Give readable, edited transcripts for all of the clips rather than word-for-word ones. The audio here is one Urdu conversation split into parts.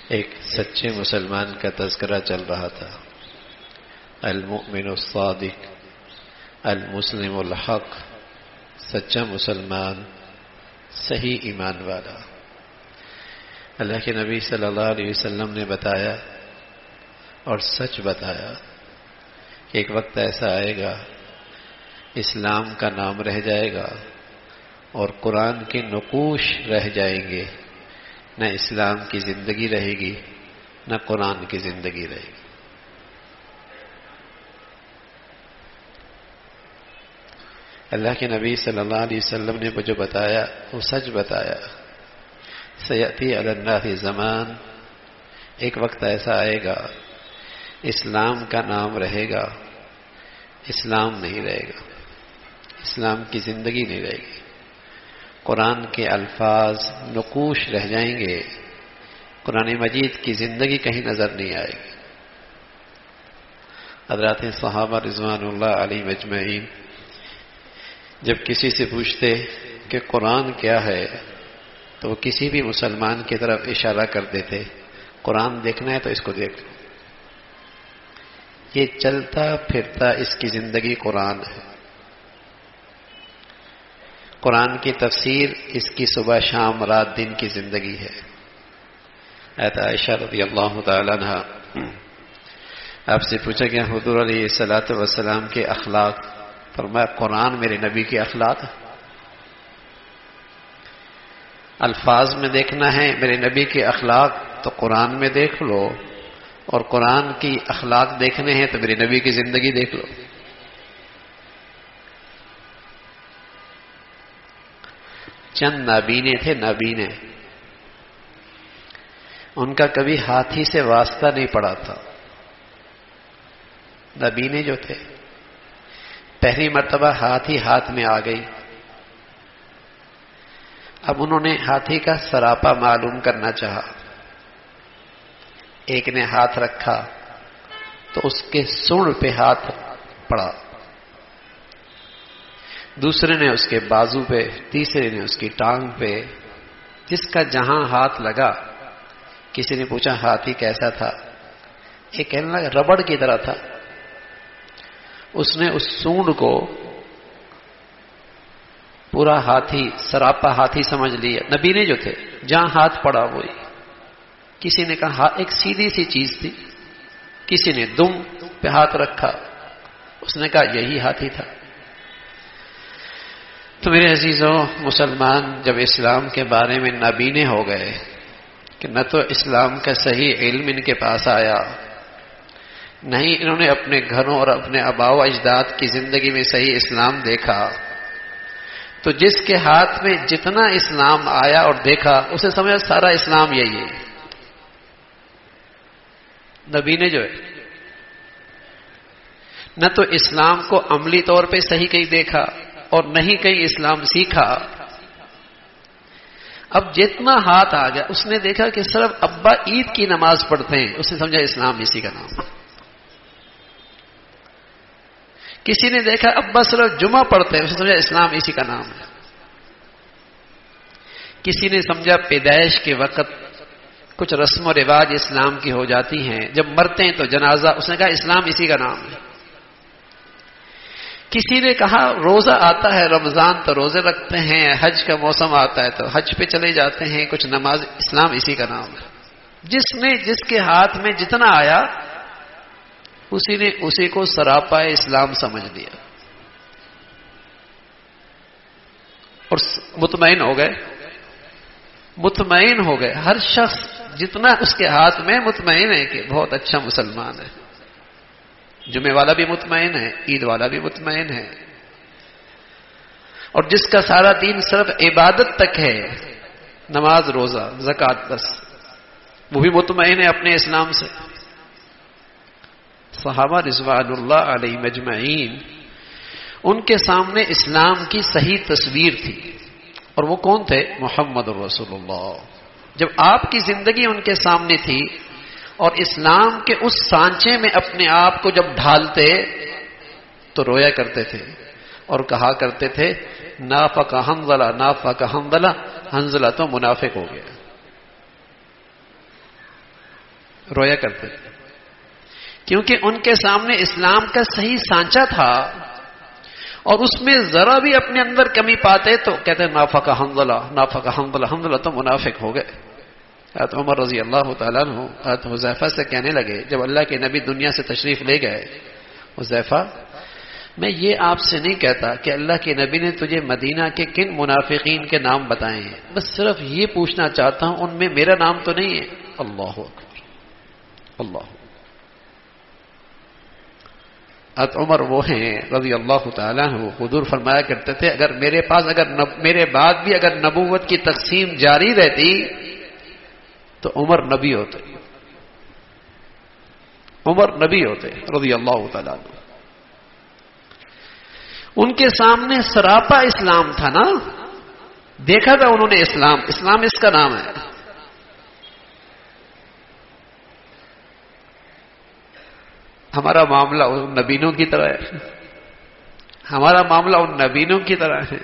ایک سچے مسلمان کا تذکرہ چل رہا تھا. المؤمن الصادق، المسلم الحق، سچا مسلمان، صحیح ایمان والا. اللہ کے نبی صلی اللہ علیہ وسلم نے بتایا اور سچ بتایا کہ ایک وقت ایسا آئے گا اسلام کا نام رہ جائے گا اور قرآن کے نقوش رہ جائیں گے، نہ اسلام کی زندگی رہے گی نہ قرآن کی زندگی رہے گی. اللہ کے نبی صلی اللہ علیہ وسلم نے جو بتایا وہ سچ بتایا. سیأتی علی الناس زمان، ایک وقت ایسا آئے گا اسلام کا نام رہے گا، اسلام نہیں رہے گا، اسلام کی زندگی نہیں رہے گی، قرآن کے الفاظ نقوش رہ جائیں گے، قرآن مجید کی زندگی کہیں نظر نہیں آئے گی. حضرات صحابہ رضوان اللہ علیہم اجمعین جب کسی سے پوچھتے کہ قرآن کیا ہے تو وہ کسی بھی مسلمان کی طرف اشارہ کر دیتے، قرآن دیکھنا ہے تو اس کو دیکھ لو، یہ چلتا پھرتا اس کی زندگی قرآن ہے. قرآن کی تفسیر اس کی صبح شام رات دن کی زندگی ہے. حضرت عائشہ رضی اللہ تعالی عنہا آپ سے پوچھا گیا حضور علیہ الصلوۃ والسلام کے اخلاق، فرمایا قرآن میرے نبی کے اخلاق. الفاظ میں دیکھنا ہے میرے نبی کے اخلاق تو قرآن میں دیکھ لو، اور قرآن کی اخلاق دیکھنے ہیں تو میرے نبی کی زندگی دیکھ لو. چند نابینے تھے، نابینے، ان کا کبھی ہاتھی سے واسطہ نہیں پڑا تھا. نابینے جو تھے پہلی مرتبہ ہاتھی ہاتھ میں آ گئی، اب انہوں نے ہاتھی کا سراپا معلوم کرنا چاہا. ایک نے ہاتھ رکھا تو اس کے سونڈ پہ ہاتھ پڑا، دوسرے نے اس کے بازو پہ، تیسرے نے اس کی ٹانگ پہ، جس کا جہاں ہاتھ لگا. کسی نے پوچھا ہاتھی کیسا تھا؟ ایک کہنے لگا ربڑ کی طرح تھا. اس نے اس سونڈ کو پورا ہاتھی، سراپا ہاتھی سمجھ لیا. نبی نے جو تھے جہاں ہاتھ پڑا وہی. کسی نے کہا ایک سیدھی سی چیز تھی، کسی نے دم پہ ہاتھ رکھا، اس نے کہا یہی ہاتھی تھا. تو میرے عزیزوں مسلمان جب اسلام کے بارے میں نابینے ہو گئے کہ نہ تو اسلام کا صحیح علم ان کے پاس آیا، نہیں انہوں نے اپنے گھروں اور اپنے آباء و اجداد کی زندگی میں صحیح اسلام دیکھا، تو جس کے ہاتھ میں جتنا اسلام آیا اور دیکھا اسے سمجھا سارا اسلام یہی ہے. نبی نے جو ہے نہ تو اسلام کو عملی طور پہ صحیح کہیں دیکھا اور نہیں کہیں اسلام سیکھا. اب جتنا ہاتھ آ گیا اس نے دیکھا کہ صرف ابا عید کی نماز پڑھتے ہیں، اس نے سمجھا اسلام اسی کا نام. کسی نے دیکھا ابا صرف جمعہ پڑھتے ہیں، اس نے سمجھا اسلام اسی کا نام ہے. کسی نے سمجھا پیدائش کے وقت کچھ رسم و رواج اسلام کی ہو جاتی ہیں، جب مرتے ہیں تو جنازہ، اس نے کہا اسلام اسی کا نام ہے. کسی نے کہا روزہ آتا ہے رمضان تو روزے رکھتے ہیں، حج کا موسم آتا ہے تو حج پہ چلے جاتے ہیں، کچھ نماز، اسلام اسی کا نام ہے. جس نے جس کے ہاتھ میں جتنا آیا اسی نے اسی کو سراپا اسلام سمجھ لیا اور مطمئن ہو گئے. مطمئن ہو گئے. ہر شخص جتنا اس کے ہاتھ میں مطمئن ہے کہ بہت اچھا مسلمان ہے. جمعے والا بھی مطمئن ہے، عید والا بھی مطمئن ہے، اور جس کا سارا دین صرف عبادت تک ہے، نماز روزہ زکوٰۃ بس، وہ بھی مطمئن ہے اپنے اسلام سے. صحابہ رضوان اللہ علیہم اجمعین ان کے سامنے اسلام کی صحیح تصویر تھی، اور وہ کون تھے؟ محمد رسول اللہ. جب آپ کی زندگی ان کے سامنے تھی اور اسلام کے اس سانچے میں اپنے آپ کو جب ڈھالتے تو رویا کرتے تھے اور کہا کرتے تھے نافق حنظلہ، نافق حنظلہ، حنظلہ تو منافق ہو گیا. رویا کرتے تھے، کیونکہ ان کے سامنے اسلام کا صحیح سانچہ تھا، اور اس میں ذرا بھی اپنے اندر کمی پاتے تو کہتے ہیں نافق حنظلہ، نافق حنظلہ، حنظلہ تو منافق ہو گئے۔ حضرت عمر رضی اللہ تعالیٰ عنہ حضرت حذیفہ سے کہنے لگے جب اللہ کے نبی دنیا سے تشریف لے گئے، حذیفہ میں یہ آپ سے نہیں کہتا کہ اللہ کے نبی نے تجھے مدینہ کے کن منافقین کے نام بتائے ہیں، بس صرف یہ پوچھنا چاہتا ہوں ان میں میرا نام تو نہیں ہے۔ اللہ اکبر، اللہ۔ حضرت عمر وہ ہیں رضی اللہ تعالیٰ عنہ، حضور فرمایا کرتے تھے اگر میرے پاس میرے بعد بھی اگر نبوت کی تقسیم جاری رہتی تو عمر نبی ہوتے، عمر نبی ہوتے رضی اللہ تعالیٰ عنہ۔ ان کے سامنے سراپا اسلام تھا نا، دیکھا تھا انہوں نے اسلام، اسلام اس کا نام ہے۔ ہمارا معاملہ ان نبینوں کی طرح ہے، ہمارا معاملہ ان نبینوں کی طرح ہے،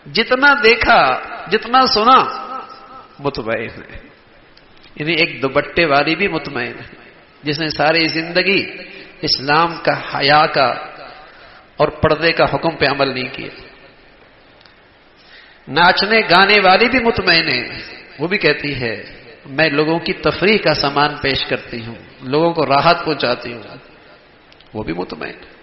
جتنا دیکھا جتنا سنا مطمئن ہے، یعنی ایک دوپٹے والی بھی مطمئن ہے جس نے ساری زندگی اسلام کا، حیا کا اور پردے کا حکم پہ عمل نہیں کیا۔ ناچنے گانے والی بھی مطمئن ہے، وہ بھی کہتی ہے میں لوگوں کی تفریح کا سامان پیش کرتی ہوں، لوگوں کو راحت پہنچاتی ہوں، وہ بھی مطمئن ہے۔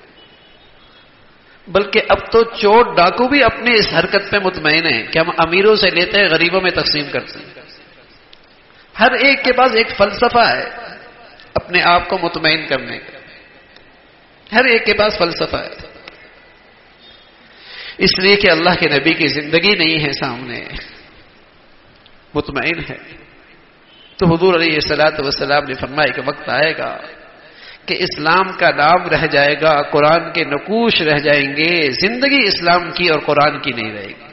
بلکہ اب تو چور ڈاکو بھی اپنے اس حرکت پہ مطمئن ہیں کہ ہم امیروں سے لیتے ہیں، غریبوں میں تقسیم کرتے ہیں۔ ہر ایک کے پاس ایک فلسفہ ہے اپنے آپ کو مطمئن کرنے کا، ہر ایک کے پاس فلسفہ ہے، اس لیے کہ اللہ کے نبی کی زندگی نہیں ہے سامنے، مطمئن ہے۔ تو حضور علیہ الصلوۃ والسلام نے فرمایا کہ وقت آئے گا کہ اسلام کا نام رہ جائے گا، قرآن کے نقوش رہ جائیں گے، زندگی اسلام کی اور قرآن کی نہیں رہے گی،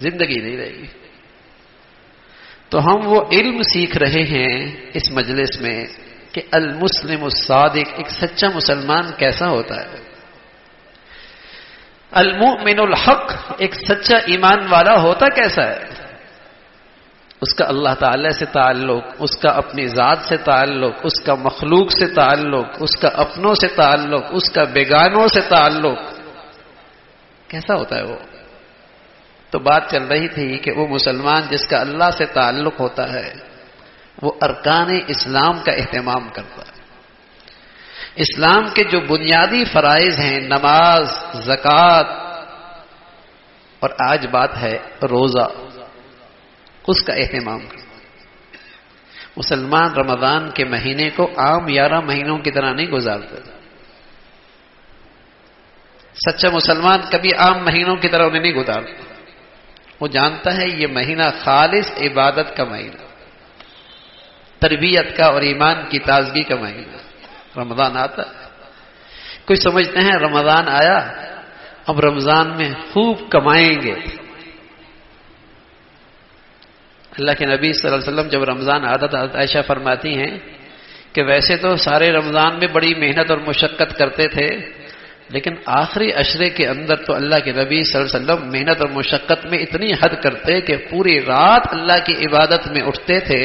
زندگی نہیں رہے گی۔ تو ہم وہ علم سیکھ رہے ہیں اس مجلس میں کہ المسلم الصادق، ایک سچا مسلمان کیسا ہوتا ہے، المؤمن الحق، ایک سچا ایمان والا ہوتا کیسا ہے، اس کا اللہ تعالی سے تعلق، اس کا اپنی ذات سے تعلق، اس کا مخلوق سے تعلق، اس کا اپنوں سے تعلق، اس کا بیگانوں سے تعلق، کیسا ہوتا ہے وہ؟ تو بات چل رہی تھی کہ وہ مسلمان جس کا اللہ سے تعلق ہوتا ہے وہ ارکان اسلام کا اہتمام کرتا ہے، اسلام کے جو بنیادی فرائض ہیں نماز، زکوٰۃ، اور آج بات ہے روزہ، اس کا اہتمام کرتا ہے۔ مسلمان رمضان کے مہینے کو عام 11 مہینوں کی طرح نہیں گزارتے، سچا مسلمان کبھی عام مہینوں کی طرح انہیں نہیں گزارتا، وہ جانتا ہے یہ مہینہ خالص عبادت کا مہینہ، تربیت کا اور ایمان کی تازگی کا مہینہ رمضان آتا ہے۔ کچھ سمجھتے ہیں رمضان آیا اب رمضان میں خوب کمائیں گے۔ اللہ کے نبی صلی اللہ علیہ وسلم جب رمضان آتا تھا، عائشہ فرماتی ہیں کہ ویسے تو سارے رمضان میں بڑی محنت اور مشقت کرتے تھے، لیکن آخری عشرے کے اندر تو اللہ کے نبی صلی اللہ علیہ وسلم محنت اور مشقت میں اتنی حد کرتے کہ پوری رات اللہ کی عبادت میں اٹھتے تھے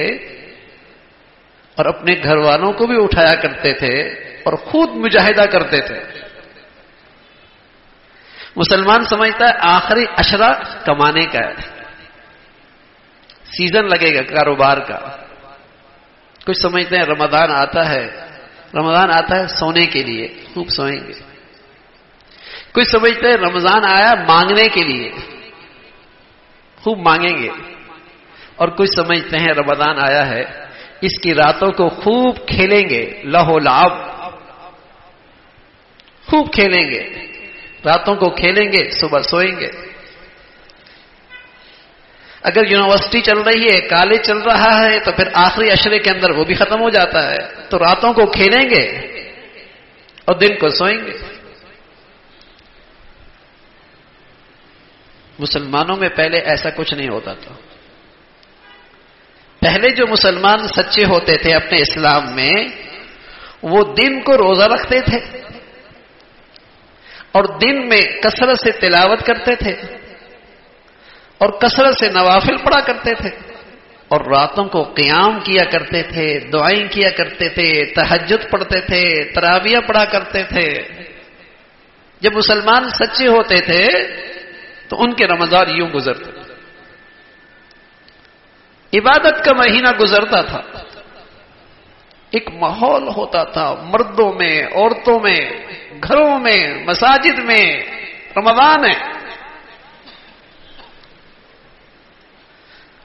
اور اپنے گھر والوں کو بھی اٹھایا کرتے تھے اور خود مجاہدہ کرتے تھے۔ مسلمان سمجھتا ہے آخری عشرہ کمانے کا ہے، سیزن لگے گا کاروبار کا۔ کچھ سمجھتے ہیں رمضان آتا ہے سونے کے لیے، خوب سوئیں گے۔ کچھ سمجھتے ہیں رمضان آیا مانگنے کے لیے، خوب مانگیں گے۔ اور کچھ سمجھتے ہیں رمضان آیا ہے اس کی راتوں کو خوب کھیلیں گے، لہو لعب، خوب کھیلیں گے، راتوں کو کھیلیں گے، صبح سوئیں گے۔ اگر یونیورسٹی چل رہی ہے، کالج چل رہا ہے، تو پھر آخری عشرے کے اندر وہ بھی ختم ہو جاتا ہے، تو راتوں کو کھیلیں گے اور دن کو سوئیں گے۔ مسلمانوں میں پہلے ایسا کچھ نہیں ہوتا تھا۔ پہلے جو مسلمان سچے ہوتے تھے اپنے اسلام میں، وہ دن کو روزہ رکھتے تھے اور دن میں کثرت سے تلاوت کرتے تھے اور کثرت سے نوافل پڑھا کرتے تھے، اور راتوں کو قیام کیا کرتے تھے، دعائیں کیا کرتے تھے، تہجد پڑھتے تھے، تراویح پڑھا کرتے تھے۔ جب مسلمان سچے ہوتے تھے تو ان کے رمضان یوں گزرتے تھے، عبادت کا مہینہ گزرتا تھا، ایک ماحول ہوتا تھا مردوں میں، عورتوں میں، گھروں میں، مساجد میں، رمضان ہے۔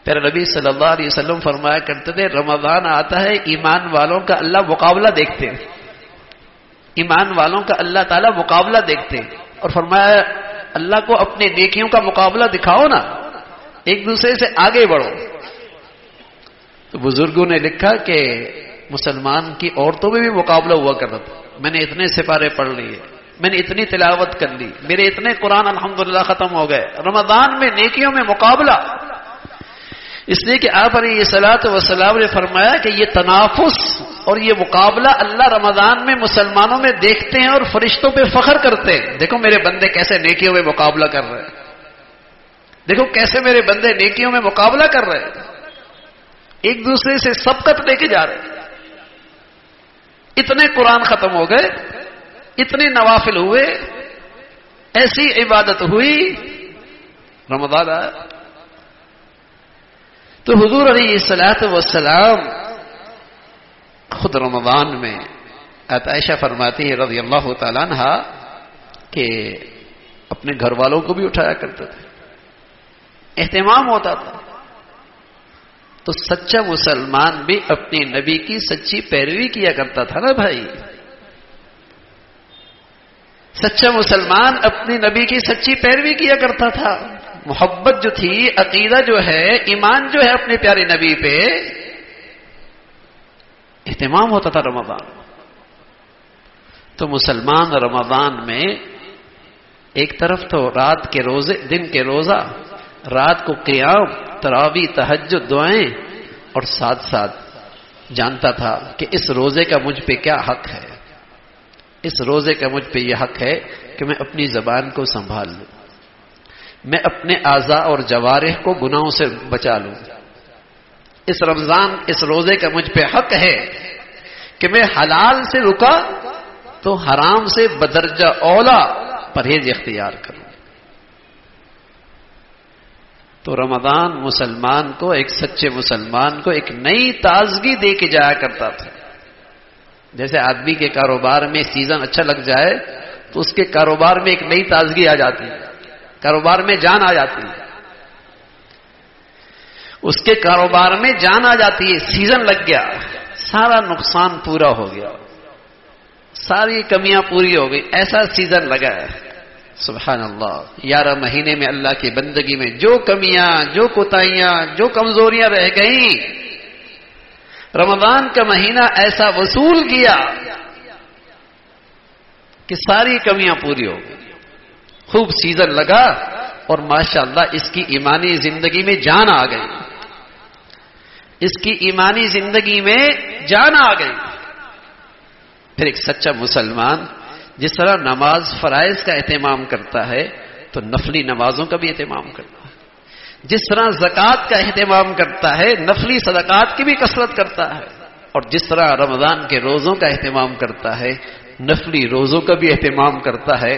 پھر نبی صلی اللہ علیہ وسلم فرمایا کرتے تھے رمضان آتا ہے ایمان والوں کا اللہ مقابلہ دیکھتے ہیں، ایمان والوں کا اللہ تعالیٰ مقابلہ دیکھتے ہیں، اور فرمایا اللہ کو اپنے نیکیوں کا مقابلہ دکھاؤ نا، ایک دوسرے سے آگے بڑھو۔ تو بزرگوں نے لکھا کہ مسلمان کی عورتوں میں بھی مقابلہ ہوا کرتا تھا، میں نے اتنے سپارے پڑھ لیے، میں نے اتنی تلاوت کر لی، میرے اتنے قرآن الحمدللہ ختم ہو گئے۔ رمضان میں نیکیوں میں مقابلہ، اس لیے کہ آپ علیہ الصلوۃ والسلام نے فرمایا کہ یہ تنافس اور یہ مقابلہ اللہ رمضان میں مسلمانوں میں دیکھتے ہیں اور فرشتوں پہ فخر کرتے ہیں، دیکھو میرے بندے کیسے نیکیوں میں مقابلہ کر رہے ہیں، دیکھو کیسے میرے بندے نیکیوں میں مقابلہ کر رہے ہیں، ایک دوسرے سے سبقت لے کے جا رہے ہیں۔ اتنے قرآن ختم ہو گئے، اتنے نوافل ہوئے، ایسی عبادت ہوئی، رمضان آیا۔ تو حضور علیہ الصلوۃ والسلام خود رمضان میں، عائشہ فرماتی ہے رضی اللہ تعالیٰ عنہا کہ اپنے گھر والوں کو بھی اٹھایا کرتے تھے، اہتمام ہوتا تھا۔ تو سچا مسلمان بھی اپنے نبی کی سچی پیروی کیا کرتا تھا نا بھائی، سچا مسلمان اپنے نبی کی سچی پیروی کیا کرتا تھا، محبت جو تھی، عقیدہ جو ہے، ایمان جو ہے اپنے پیارے نبی پہ، اہتمام ہوتا تھا رمضان۔ تو مسلمان رمضان میں ایک طرف تو رات کے روزے، دن کے روزہ، رات کو قیام، تراویح، تہجد، دعائیں، اور ساتھ ساتھ جانتا تھا کہ اس روزے کا مجھ پہ کیا حق ہے، اس روزے کا مجھ پہ یہ حق ہے کہ میں اپنی زبان کو سنبھال لوں، میں اپنے اعضاء اور جوارح کو گناہوں سے بچا لوں، اس رمضان، اس روزے کا مجھ پہ حق ہے کہ میں حلال سے رکا تو حرام سے بدرجہ اولا پرہیز اختیار کروں۔ تو رمضان مسلمان کو، ایک سچے مسلمان کو ایک نئی تازگی دے کے جایا کرتا تھا۔ جیسے آدمی کے کاروبار میں سیزن اچھا لگ جائے تو اس کے کاروبار میں ایک نئی تازگی آ جاتی ہے، کاروبار میں جان آ جاتی ہے، اس کے کاروبار میں جان آ جاتی ہے، سیزن لگ گیا، سارا نقصان پورا ہو گیا، ساری کمیاں پوری ہو گئی، ایسا سیزن لگا ہے۔ سبحان اللہ، 11 مہینے میں اللہ کی بندگی میں جو کمیاں، جو کوتاہیاں، جو کمزوریاں رہ گئیں، رمضان کا مہینہ ایسا وصول کیا کہ ساری کمیاں پوری ہو گئی، خوب سیزن لگا، اور ماشاءاللہ اس کی ایمانی زندگی میں جان آ گئی، اس کی ایمانی زندگی میں جان آ گئی۔ پھر ایک سچا مسلمان جس طرح نماز فرائض کا اہتمام کرتا ہے تو نفلی نمازوں کا بھی اہتمام کرتا ہے، جس طرح زکوٰۃ کا اہتمام کرتا ہے نفلی صدقات کی بھی کثرت کرتا ہے، اور جس طرح رمضان کے روزوں کا اہتمام کرتا ہے نفلی روزوں کا بھی اہتمام کرتا ہے۔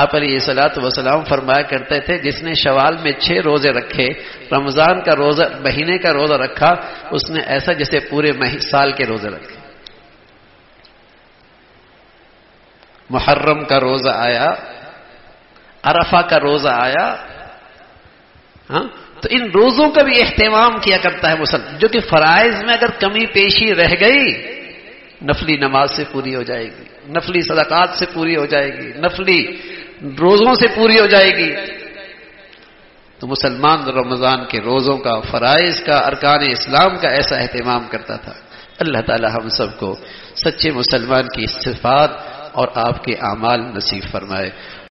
آپ علیہ الصلوۃ والسلام فرمایا کرتے تھے جس نے شوال میں 6 روزے رکھے، رمضان کا روزہ، مہینے کا روزہ رکھا، اس نے ایسا جیسے پورے سال کے روزے رکھے۔ محرم کا روزہ آیا، عرفہ کا روزہ آیا، ہاں، تو ان روزوں کا بھی اہتمام کیا کرتا ہے مسلمان، جو کہ فرائض میں اگر کمی پیشی رہ گئی نفلی نماز سے پوری ہو جائے گی، نفلی صدقات سے پوری ہو جائے گی، نفلی روزوں سے پوری ہو جائے گی۔ تو مسلمان رمضان کے روزوں کا، فرائض کا، ارکان اسلام کا ایسا اہتمام کرتا تھا۔ اللہ تعالی ہم سب کو سچے مسلمان کی صفات اور آپ کے اعمال نصیب فرمائے۔